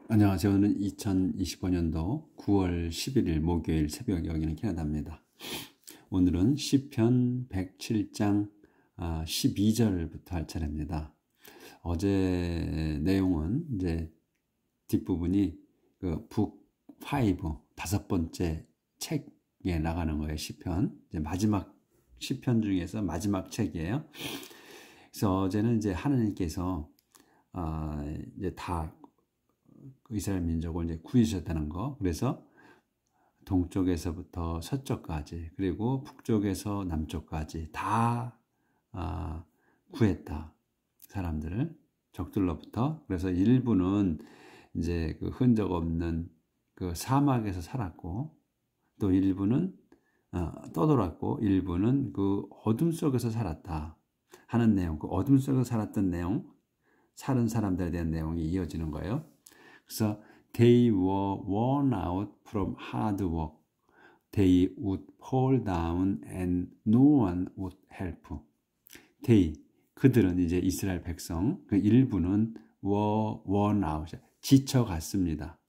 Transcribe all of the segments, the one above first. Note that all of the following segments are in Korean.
안녕하세요. 오늘 2025년도 9월 11일 목요일 새벽, 여기는 캐나다입니다. 오늘은 시편 107장 12절부터 할 차례입니다. 어제 내용은 이제 뒷부분이 그 북 5, 다섯 번째 책에 나가는 거예요. 시편. 이제 마지막 시편 중에서 마지막 책이에요. 그래서 어제는 이제 하나님께서 이제 다 이스라엘 민족을 이제 구해주셨다는 거. 그래서 동쪽에서부터 서쪽까지, 그리고 북쪽에서 남쪽까지 다 구했다. 사람들을 적들로부터. 그래서 일부는 이제 그 흔적 없는 그 사막에서 살았고, 또 일부는 떠돌았고, 일부는 그 어둠 속에서 살았다 하는 내용. 그 어둠 속에서 살았던 내용, 살은 사람들에 대한 내용이 이어지는 거예요. 그래서 they were worn out from hard work. They would fall down and no one would help. they, 그들은 이제 이스라엘 백성, 그 일부는 were worn out, 지쳐갔습니다.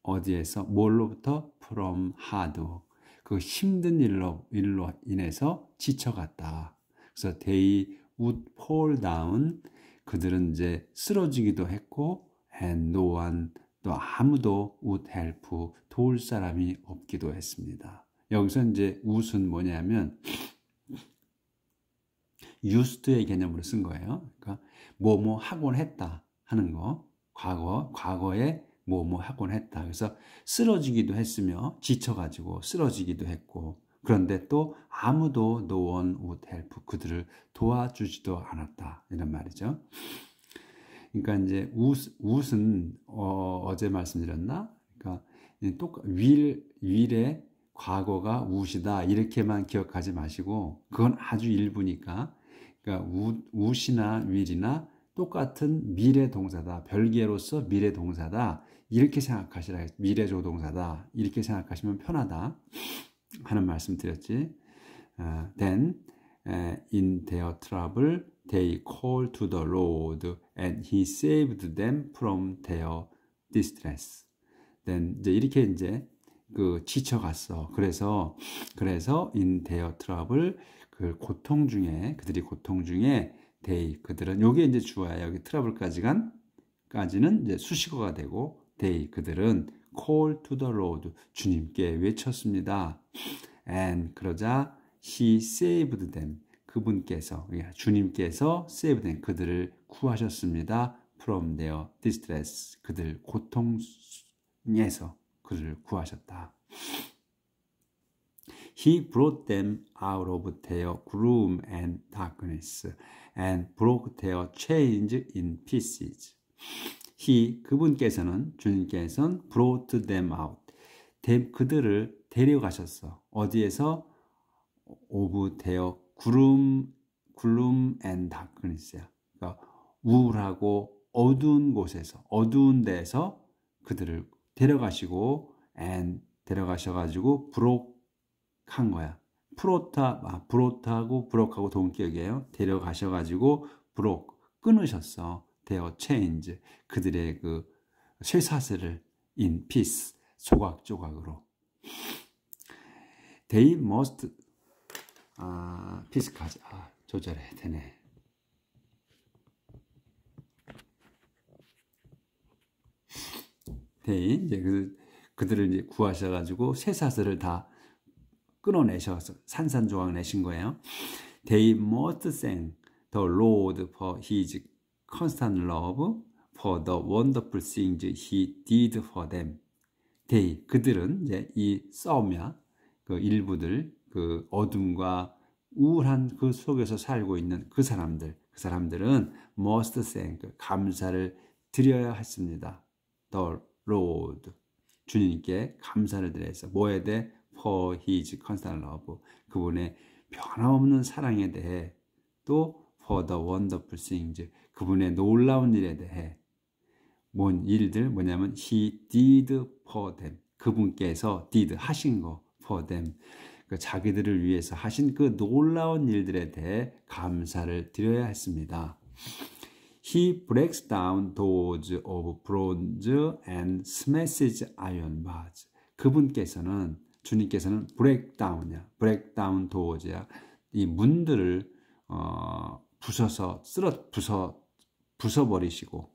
어디에서? 뭘로부터? from hard work. 그 힘든 일로 인해서 지쳐갔다. 그래서 they would fall down, 그들은 이제 쓰러지기도 했고, and no one, 또 아무도 would help, 도울 사람이 없기도 했습니다. 여기서 이제 would 뭐냐면 used의 개념으로 쓴 거예요. 그러니까 뭐뭐 하곤 했다 하는 거, 과거에 뭐뭐 하곤 했다. 그래서 쓰러지기도 했으며 지쳐가지고 쓰러지기도 했고, 그런데 또 아무도 no one would help, 그들을 도와주지도 않았다, 이런 말이죠. 그러니까 이제 웃은 어제 말씀드렸나? 그러니까 윌의 과거가 웃이다 이렇게만 기억하지 마시고, 그건 아주 일부니까. 그러니까 웃이나 윌이나 똑같은 미래 동사다, 별개로서 미래 동사다 이렇게 생각하시라. 미래 조동사다 이렇게 생각하시면 편하다 하는 말씀 드렸지. Then in their trouble they called to the Lord and He saved them from their distress. Then 이제 이렇게 이제 그 지쳐갔어. 그래서 in their trouble, 그 고통 중에, 그들이 고통 중에 they, 그들은, 요게 이제 주어야. 여기 trouble까지는 이제 수식어가 되고, they, 그들은 call to the Lord, 주님께 외쳤습니다. and 그러자 He saved them, 그분께서, 주님께서 saved them, 그들을 구하셨습니다. from their distress, 그들 고통에서 그들을 구하셨다. He brought them out of their gloom and darkness and broke their chains in pieces. He, 그분께서는, 주님께서는 brought them out, 그들을 데려가셨어. 어디에서? of their gloom and darkness야. 그러니까 우울하고 어두운 곳에서, 어두운 데서 그들을 데려가시고, and 데려가셔가지고 broke 한 거야. 브로트하고 브록하고 동격이에요. 데려가셔가지고 브록, 끊으셨어. their chains, 그들의 그 쇠사슬을 in piece, 조각조각으로. They must, 피스까지, 조절해야 되네. They, 이제 그들을 이제 구하셔가지고 쇠사슬을 다 끊어내셔서 산산조각 내신 거예요. They must thank the Lord for His constant love, for the wonderful things He did for them. They, 그들은 이제 이 싸움이야. 그 일부들, 그 어둠과 우울한 그 속에서 살고 있는 그 사람들은 must thank, 감사를 드려야 했습니다. The Lord, 주님께 감사를 드려서 뭐에 대해? for his constant love, 그분의 변함없는 사랑에 대해, 또 for the wonderful things, 그분의 놀라운 일에 대해. 뭔 일들, 뭐냐면 he did for them, 그분께서 did, 하신 거, for them, 그 자기들을 위해서 하신 그 놀라운 일들에 대해 감사를 드려야 했습니다. He breaks down doors of bronze and smashes iron bars. 그분께서는 주님께서는 break down doors야. 이 문들을 부숴서 부숴버리시고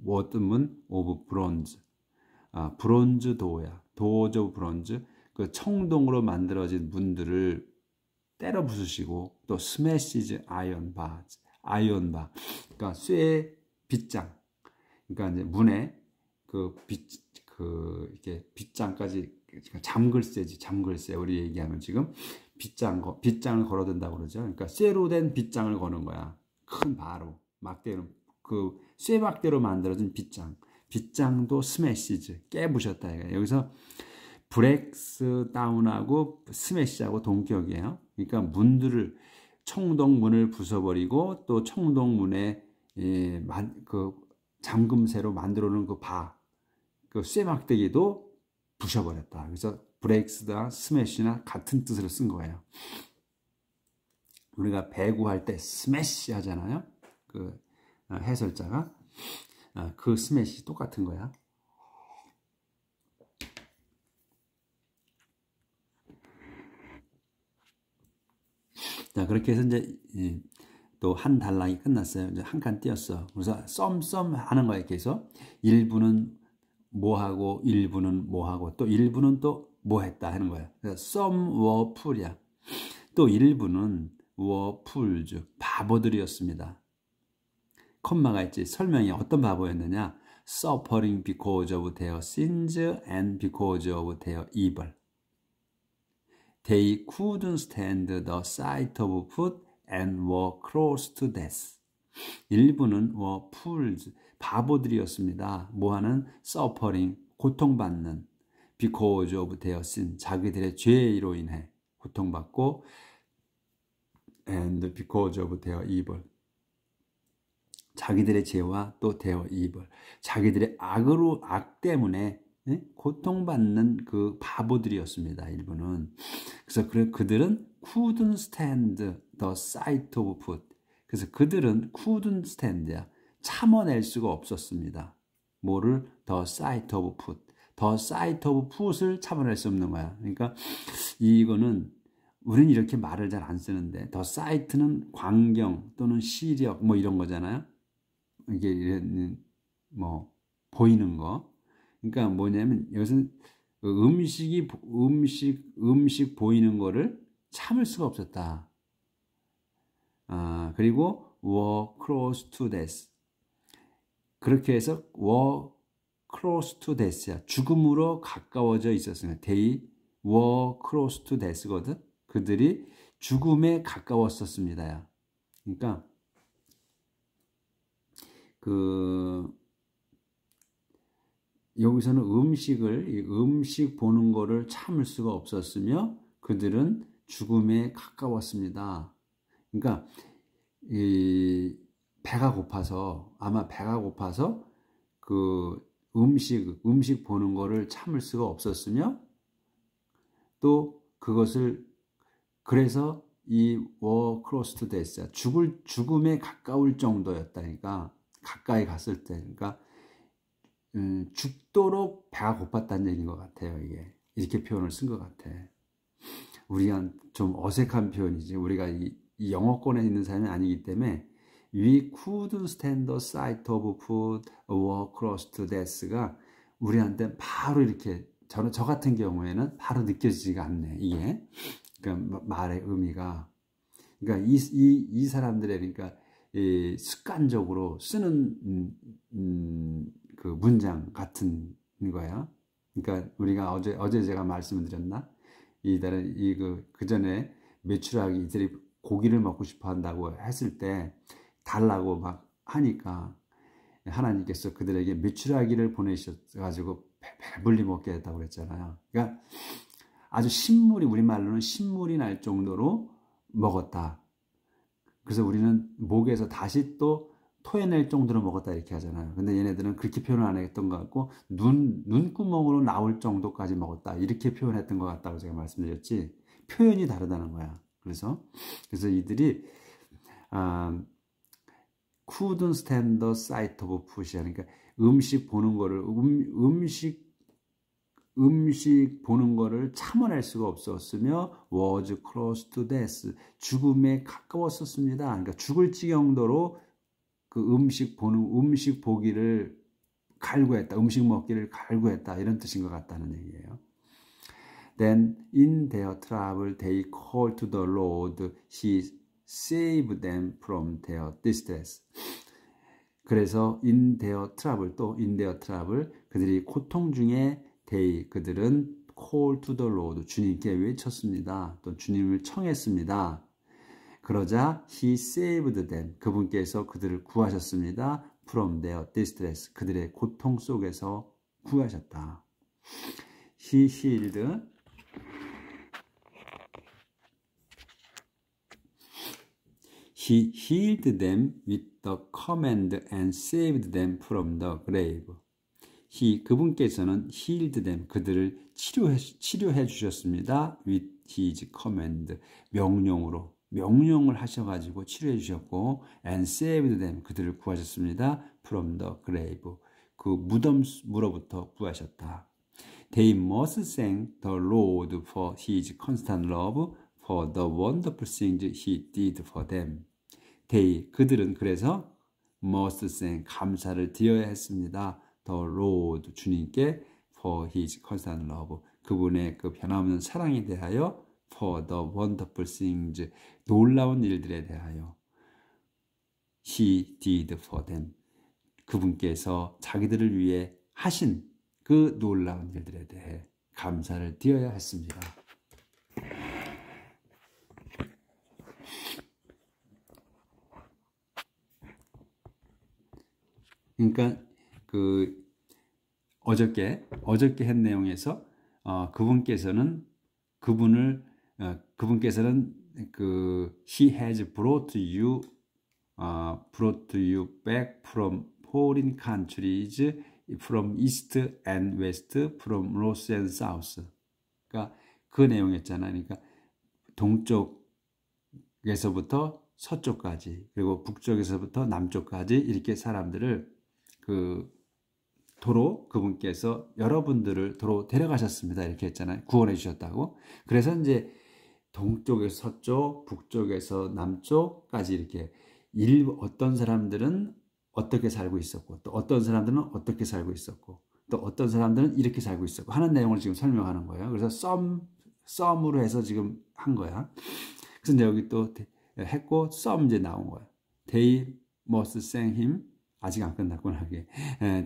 어떤 문? of bronze. 브론즈 도어야. doors of bronze. 그 청동으로 만들어진 문들을 때려 부수시고 또 smashes iron bars. 아이언 바. 그러니까 쇠 빗장. 그러니까 이제 문에 이렇게 빗장까지 잠글쇠. 우리 얘기하면 지금 빗장을 걸어둔다고 그러죠. 그러니까 쇠로 된 빗장을 거는 거야. 큰 바로 막대로 쇠 막대로 만들어진 빗장도 스매시즈 깨부셨다. 여기서 브렉스 다운하고 스매시하고 동격이에요. 그러니까 문들을 청동문을 부숴버리고 또 청동문에 잠금쇠로 만들어 놓은 그 쇠막대기도 부셔버렸다. 그래서 브레이크스나 스매시나 같은 뜻으로 쓴 거예요. 우리가 배구할 때 스매시 하잖아요. 그 해설자가 그 스매시 똑같은 거야. 자, 그렇게 해서 이제 또 한 단락이 끝났어요. 이제 한 칸 띄었어. 그래서 썸 하는 거예요. 계속 1부는 뭐 하고 1부는 뭐 하고 또 1부는 또 뭐 했다 하는 거예요. 그래서 some were fool이야. 또 1부는 were fools, 바보들이었습니다. 콤마가 있지. 설명이 어떤 바보였느냐? suffering because of their sins and because of their evil. They couldn't stand the sight of food and were close to death. 일부는 were fools, 바보들이었습니다. 뭐하는? suffering, 고통받는. because of their sin, 자기들의 죄로 인해 고통받고 and because of their evil, 자기들의 죄와 또 their evil, 자기들의 악 때문에 고통받는 그 바보들이었습니다. 일부는. 그래서 그들은 couldn't stand the sight of food. 그래서 그들은 couldn't stand야. 참아낼 수가 없었습니다. 뭐를? the sight of food. the sight of food을 참아낼 수 없는 거야. 그러니까 이거는 우리는 이렇게 말을 잘 안 쓰는데 the sight는 광경 또는 시력 뭐 이런 거잖아요. 이게 뭐 보이는 거. 그러니까 뭐냐면 여기서는 음식 보이는 거를 참을 수가 없었다. 그리고 were close to death. 그렇게 해서 were close to death야. 죽음으로 가까워져 있었으니까 they were close to death거든. 그들이 죽음에 가까웠었습니다. 그러니까 여기서는 음식 보는 거를 참을 수가 없었으며 그들은 죽음에 가까웠습니다. 그러니까 아마 배가 고파서 그 음식 보는 거를 참을 수가 없었으며 또 그래서 이 were close to death, 죽음에 가까울 정도였다니까. 가까이 갔을 때, 그러니까 죽도록 배가 고팠다는 얘기인 것 같아요. 이게 이렇게 표현을 쓴 것 같아. 우리가 좀 어색한 표현이지. 우리가 이 영어권에 있는 사람이 아니기 때문에 We couldn't stand the sight of food, were close to death가 우리한테 바로 이렇게 저 같은 경우에는 바로 느껴지지가 않네. 이게 그러니까 말의 의미가, 그러니까 이 사람들의 그러니까 습관적으로 쓰는 그 문장 같은 거야. 그러니까 우리가 어제 제가 말씀을 드렸나? 그 전에 메추라기 이들이 고기를 먹고 싶어 한다고 했을 때 달라고 막 하니까 하나님께서 그들에게 메추라기를 보내셔가지고 배불리 먹게 했다고 그랬잖아요. 그러니까 아주 우리말로는 신물이 날 정도로 먹었다. 그래서 우리는 목에서 다시 또 토해낼 정도로 먹었다 이렇게 하잖아요. 근데 얘네들은 그렇게 표현을 안 했던 것 같고 눈구멍으로 나올 정도까지 먹었다 이렇게 표현했던 것 같다고 제가 말씀드렸지, 표현이 다르다는 거야. 그래서 이들이 couldn't stand the sight of food. 그러니까 음식 보는 거를 음식 보는 거를 참아낼 수가 없었으며 was close to death. 죽음에 가까웠었습니다. 그러니까 죽을 지경도로 그 음식 보기를 갈구했다. 음식 먹기를 갈구했다. 이런 뜻인 것 같다는 얘기예요. Then in their trouble they called to the Lord. He saved them from their distress. 그래서 in their trouble, 또 in their trouble, 그들이 고통 중에 그들은 call to the Lord, 주님께 외쳤습니다. 또 주님을 청했습니다. 그러자 he saved them, 그분께서 그들을 구하셨습니다. from their distress, 그들의 고통 속에서 구하셨다. He healed them with the command and saved them from the grave. 그분께서는 healed them, 그들을 치료해 주셨습니다. with his command, 명령을 하셔가지고 치료해 주셨고, and saved them, 그들을 구하셨습니다. from the grave, 그 무덤으로부터 구하셨다. They must thank the Lord for his constant love, for the wonderful things he did for them. 그들은 그래서 must thank, 감사를 드려야 했습니다. The Lord, 주님께 for his constant love, 그분의 그 변함없는 사랑에 대하여, for the wonderful things, 놀라운 일들에 대하여, he did for them, 그분께서 자기들을 위해 하신 그 놀라운 일들에 대해 감사를 드려야 했습니다. 그러니까 그 어저께 한 내용에서 그분께서는 he has brought you back from foreign countries, from east and west, from north and south. 그러니까 그 내용이었잖아요. 그러니까 동쪽에서부터 서쪽까지, 그리고 북쪽에서부터 남쪽까지 이렇게 사람들을 도로 그분께서 여러분들을 도로 데려가셨습니다. 이렇게 했잖아요. 구원해 주셨다고. 그래서 이제 동쪽에서 서쪽, 북쪽에서 남쪽까지 이렇게 어떤 사람들은 어떻게 살고 있었고, 또 어떤 사람들은 어떻게 살고 있었고, 또 어떤 사람들은 이렇게 살고 있었고 하는 내용을 지금 설명하는 거예요. 그래서 썸으로 해서 지금 한 거야. 그래서 이제 여기 또 했고 썸 이제 나온 거야. They must thank him. 아직 안 끝났구나.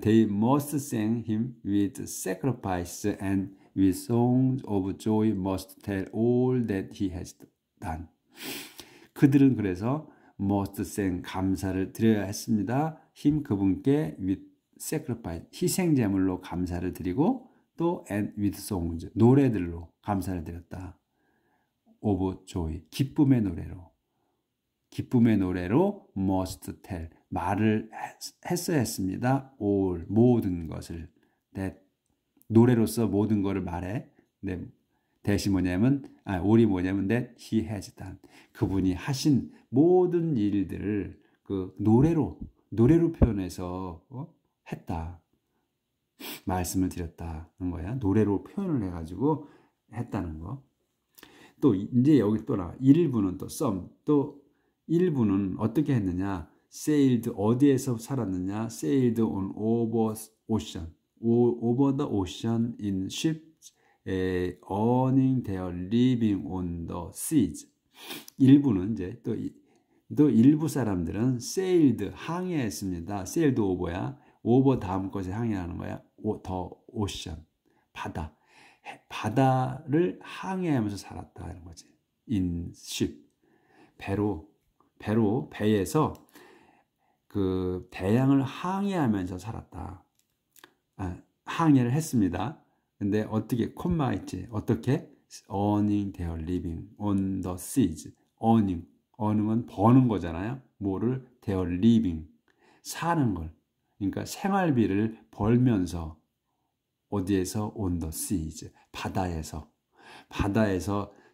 They must thank him with sacrifice, and with songs of joy must tell all that he has done. 그들은 그래서 must thank, 감사를 드려야 했습니다. him, 그분께 with sacrifice, 희생제물로 감사를 드리고, 또 and with songs, 노래들로 감사를 드렸다. of joy, 기쁨의 노래로 must tell, 말을 했어야 했습니다. all, 모든 것을. that, 노래로서 모든 것을 말해. that이 뭐냐면, all이 뭐냐면 that he has done, 그분이 하신 모든 일들을 그 노래로 표현해서 했다. 말씀을 드렸다는 거야. 노래로 표현을 해가지고 했다는 거. 또 이제 여기 또 나와. 일부는 또 some, 또 일부는 어떻게 했느냐? sailed, 어디에서 살았느냐? sailed on over ocean, over the ocean in ships, earning their living on the seas. 일부는 이제 또 일부 사람들은 sailed, 항해했습니다. sailed over야. over 다음 것에 항해하는 거야. the ocean, 바다를 항해하면서 살았다 이런 거지. in ship, 배에서 그 대양을 항해하면서 살았다. 항해를 했습니다. 근데 어떻게 콤마 있지? 어떻게? earning their living on the seas. earning은 버는 거잖아요. 뭐를? their living, 사는 걸. 그러니까 생활비를 벌면서 어디에서? on the seas, 바다에서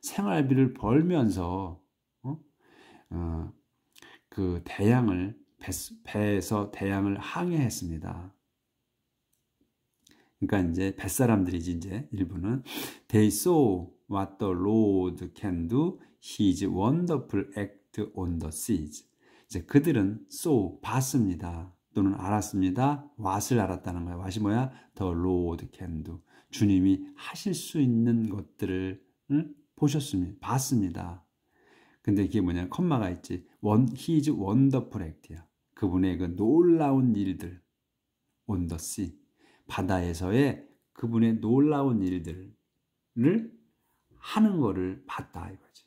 생활비를 벌면서 그 대양을 배에서 대양을 항해했습니다. 그러니까 이제 뱃사람들이지 이제 일부는 They saw what the Lord can do, His wonderful act on the seas. 이제 그들은 saw 봤습니다. 또는 알았습니다. what을 알았다는 거야. what이 뭐야? The Lord can do. 주님이 하실 수 있는 것들을 보셨습니다. 봤습니다. 근데 이게 뭐냐? 컴마가 있지. His wonderful act야. 그분의 그 놀라운 일들. on the sea. 바다에서의 그분의 놀라운 일들을 하는 거를 봤다 이거지.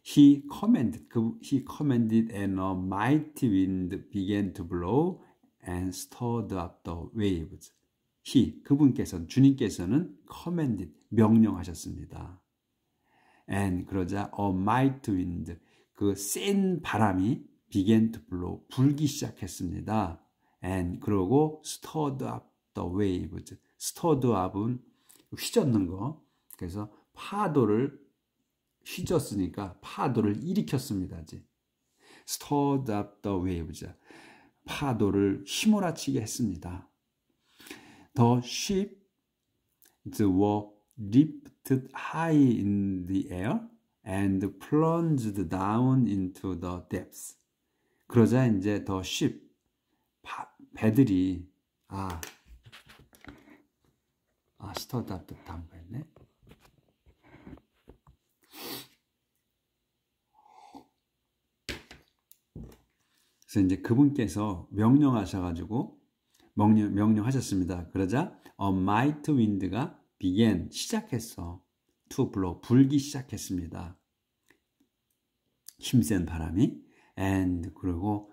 He commanded and a mighty wind began to blow and stirred up the waves. 주님께서는 commanded, 명령하셨습니다. And 그러자 a mighty wind, 그 센 바람이 began to blow, 불기 시작했습니다. And 그러고 stirred up the waves. stirred up은 휘젓는 거. 그래서 파도를 휘젓으니까 파도를 일으켰습니다. stirred up the waves. 파도를 휘몰아치게 했습니다. The ships were lifted high in the air and plunged down into the depths. 그러자 이제 the ship 배들이 stirred up the 다음 거 했네. 그래서 이제 그분께서 명령하셔가지고 명령하셨습니다. 그러자 a mighty wind가 began 시작했어. to blow 불기 시작했습니다. 힘센 바람이 and 그리고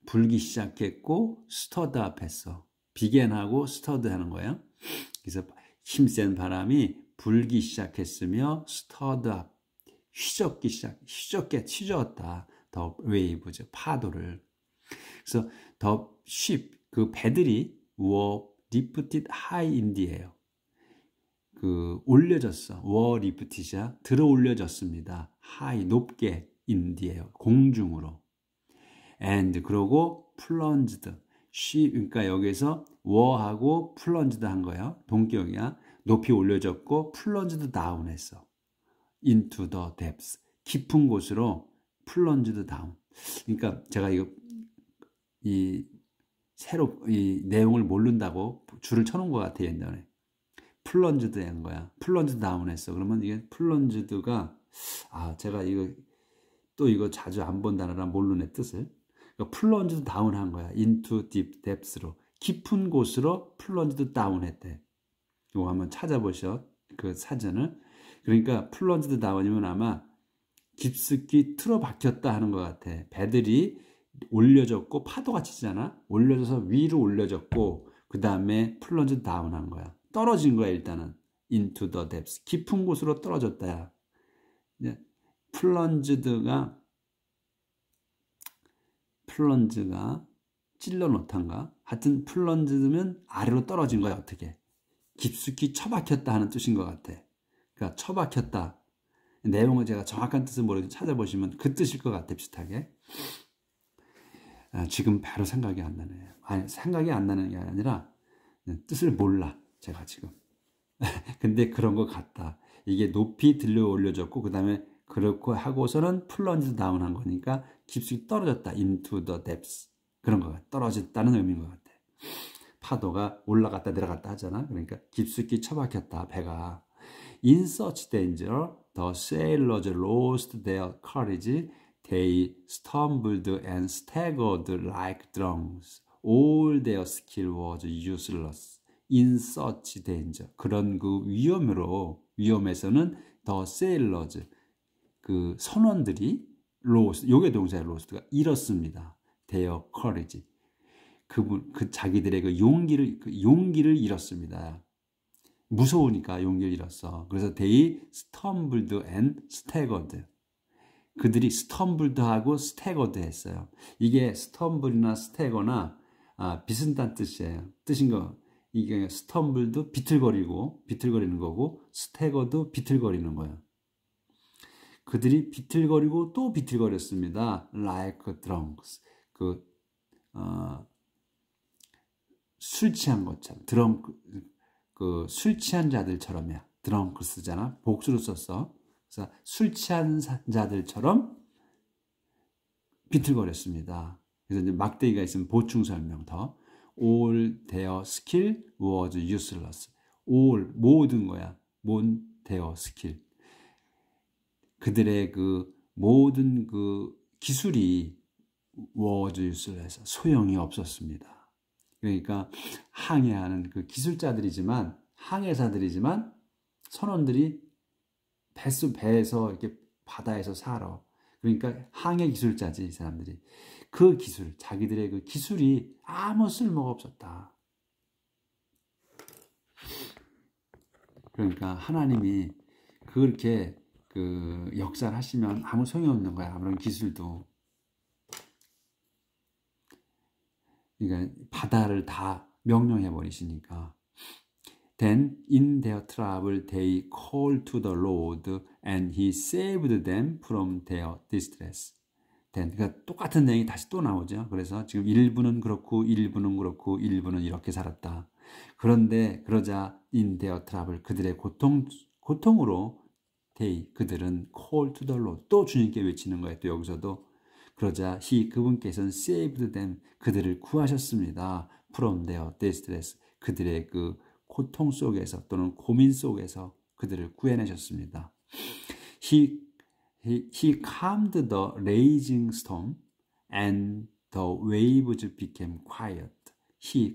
불기 시작했고 stirred up 했어. began하고 stirred 하는 거예요. 그래서 힘센 바람이 불기 시작했으며 stirred up 휘저었다. the waves 파도를. 그래서 the ship 그 배들이 were lifted high in the air. 올려졌어. were lifted이야. 들어 올려졌습니다. high 높게 in the air 공중으로. and 그러고 plunged 그러니까 여기서 were하고 plunged 한 거예요. 동격이야. 높이 올려졌고 plunged down 했어. into the depths 깊은 곳으로 plunged down. 그러니까 제가 이 내용을 모른다고 줄을 쳐놓은 것 같아요. 옛날에 plunged 한 거야. plunged down 했어. 그러면 이게 plunged가 제가 이거 자주 안 본 단어라 모르는 뜻을. 그러니까 plunged down 한 거야. into deep depths로 깊은 곳으로 plunged down 했대. 이거 한번 찾아보셔. 그 사전을. 그러니까 plunged down이면 아마 깊숙이 틀어박혔다 하는 것 같아. 배들이 올려졌고 파도가 치잖아. 올려져서 위로 올려졌고 그 다음에 plunged down 한 거야. 떨어진 거야 일단은. into the depths 깊은 곳으로 떨어졌다야. plunged가 찔러 놓던가. 하여튼 plunged면 아래로 떨어진 거야. 어떻게 깊숙이 처박혔다 하는 뜻인 것 같아. 그러니까 처박혔다. 내용을 제가 정확한 뜻을 모르겠는데 찾아보시면 그 뜻일 것 같아. 비슷하게. 지금 바로 생각이 안 나네요. 아니, 생각이 안 나는 게 아니라 뜻을 몰라. 제가 지금. 근데 그런 것 같다. 이게 높이 들려 올려졌고 그 다음에 그렇고 하고서는 plunged down 한 거니까 깊숙이 떨어졌다. into the depths. 그런 거 같아. 떨어졌다는 의미인 것 같아. 파도가 올라갔다 내려갔다 하잖아. 그러니까 깊숙이 처박혔다. 배가. In such danger, the sailors lost their courage. They stumbled and staggered like drunks. All their skill was useless. In such danger. 그런 그 위험에서는 the sailors, 그 선원들이 lost, 요게 동사의 lost가 잃었습니다. Their courage. 자기들의 그 용기를 잃었습니다. 무서우니까 용기를 잃었어. 그래서 they stumbled and staggered. 그들이 stumbled하고 staggered 했어요. 이게 stumble이나 stagger나 비슷한 뜻인 거. 이게 stumble도 비틀거리는 거고 stagger도 비틀거리는 거예요. 그들이 비틀거리고 또 비틀거렸습니다. like drunks. 그 술 취한 것처럼 술 취한 자들처럼이야. 드렁크스잖아. 복수로 썼어. 그래서 술 취한 자들처럼 비틀거렸습니다. 그래서 이제 막대기가 있으면 보충 설명 더. All their skill was useless. All 모든 거야. 모든 their skill. 그들의 그 모든 그 기술이 was useless. 소용이 없었습니다. 그러니까 항해하는 그 기술자들이지만 항해사들이지만 선원들이 배에서 이렇게 바다에서 살아. 그러니까 항해 기술자지 이 사람들이. 그 기술, 자기들의 그 기술이 아무 쓸모가 없었다. 그러니까 하나님이 그렇게 그 역사를 하시면 아무 소용이 없는 거야. 아무런 기술도. 그러니까 바다를 다 명령해 버리시니까. Then in their trouble they called to the Lord and he saved them from their distress. Then 그러니까 똑같은 내용이 다시 또 나오죠. 그래서 지금 일부는 그렇고 일부는 그렇고 일부는 이렇게 살았다. 그런데 그러자 in their trouble 그들의 고통으로 they 그들은 call to the Lord 또 주님께 외치는 거예요. 또 여기서도 그러자 그분께서는 saved them 그들을 구하셨습니다. from their distress 그들의 그 고통 속에서 또는 고민 속에서 그들을 구해내셨습니다. He calmed the raging storm and the waves became quiet.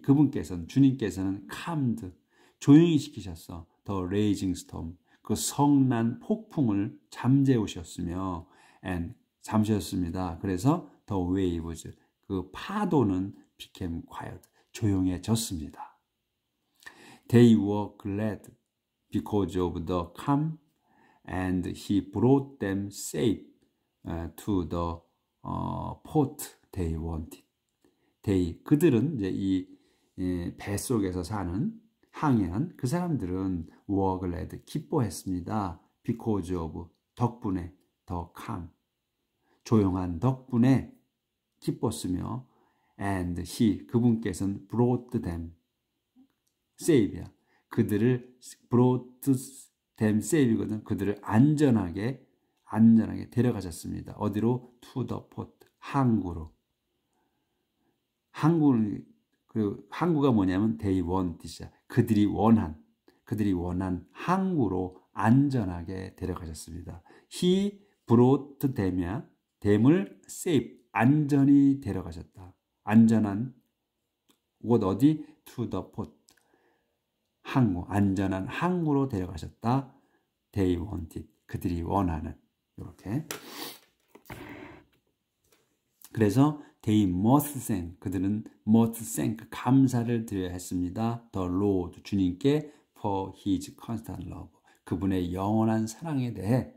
그분께서는 주님께서는 calmed 조용히 시키셨어. The raging storm 그 성난 폭풍을 잠재우셨으며 and 잠재웠습니다. 그래서 the waves 그 파도는 became quiet 조용해졌습니다. They were glad because of the calm and he brought them safe to the port they wanted. 그들은 이제 이 배 속에서 항해한 그 사람들은 were glad 기뻐했습니다. because of 덕분에 the calm 조용한 덕분에 기뻤으며 and 그분께서는 brought them save야. 그들을 brought them save거든. 그들을 안전하게 데려가셨습니다. 어디로? to the port. 항구로. 항구가 뭐냐면 they want이야. 그들이 원한 항구로 안전하게 데려가셨습니다. He brought them이야. them을 safe. 안전히 데려가셨다. 안전한 곳 어디? to the port. 항구, 안전한 항구로 데려가셨다. They wanted. 그들이 원하는. 이렇게. 그래서 they must thank. 그들은 must thank. 감사를 드려야 했습니다. The Lord. 주님께 for his constant love. 그분의 영원한 사랑에 대해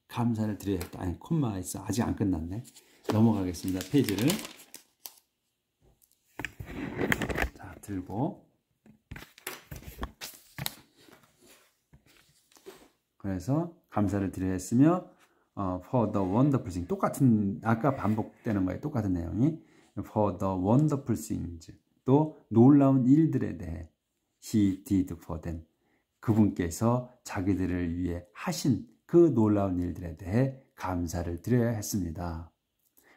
감사를 드려야 했다. 아니, 콤마가 있어. 아직 안 끝났네. 넘어가겠습니다. 페이지를. 자, 들고. 그래서 감사를 드려야 했으며 for the wonderful things 똑같은 아까 반복되는 거예요. 똑같은 내용이 for the wonderful things 또 놀라운 일들에 대해 he did for them 그분께서 자기들을 위해 하신 그 놀라운 일들에 대해 감사를 드려야 했습니다.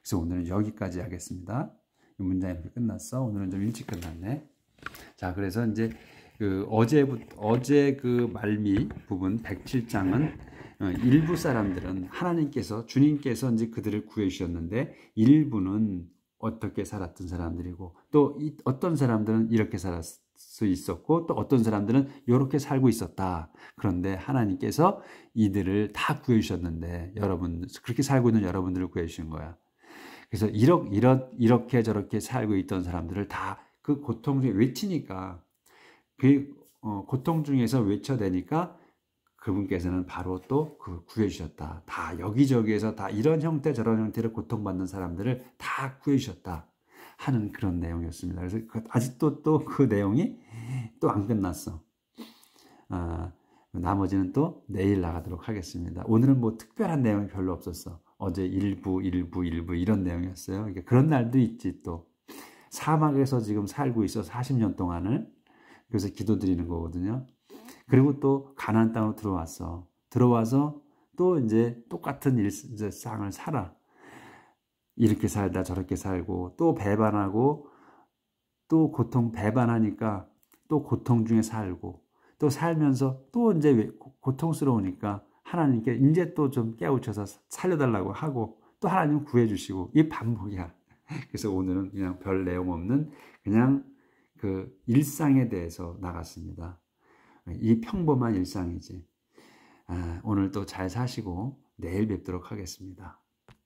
그래서 오늘은 여기까지 하겠습니다. 이 문장이 이렇게 끝났어. 오늘은 좀 일찍 끝났네. 자, 그래서 이제 어제 그 말미 부분 107장은 일부 사람들은 주님께서 이제 그들을 구해주셨는데 일부는 어떻게 살았던 사람들이고 또 어떤 사람들은 이렇게 살 수 있었고 또 어떤 사람들은 이렇게 살고 있었다. 그런데 하나님께서 이들을 다 구해주셨는데 그렇게 살고 있는 여러분들을 구해주신 거야. 그래서 이렇게 저렇게 살고 있던 사람들을 다 그 고통 중에 외치니까 그 고통 중에서 외쳐대니까 그분께서는 바로 또 구해주셨다. 다 여기저기에서 다 이런 형태 저런 형태로 고통받는 사람들을 다 구해주셨다 하는 그런 내용이었습니다. 그래서 아직도 또 그 내용이 또 안 끝났어. 나머지는 또 내일 나가도록 하겠습니다. 오늘은 뭐 특별한 내용이 별로 없었어. 어제 일부 이런 내용이었어요. 그러니까 그런 날도 있지 또. 사막에서 지금 살고 있어 40년 동안을. 그래서 기도드리는 거거든요. 그리고 또 가나안 땅으로 들어왔어. 들어와서 또 이제 똑같은 일상을 살아. 이렇게 살다 저렇게 살고 또 배반하고 또 배반하니까 또 고통 중에 살고 또 살면서 또 이제 고통스러우니까 하나님께 이제 또 좀 깨우쳐서 살려달라고 하고 또 하나님 구해주시고 이 반복이야. 그래서 오늘은 그냥 별 내용 없는 그냥 그 일상에 대해서 나갔습니다. 이 평범한 일상이지. 오늘 또 잘 사시고 내일 뵙도록 하겠습니다.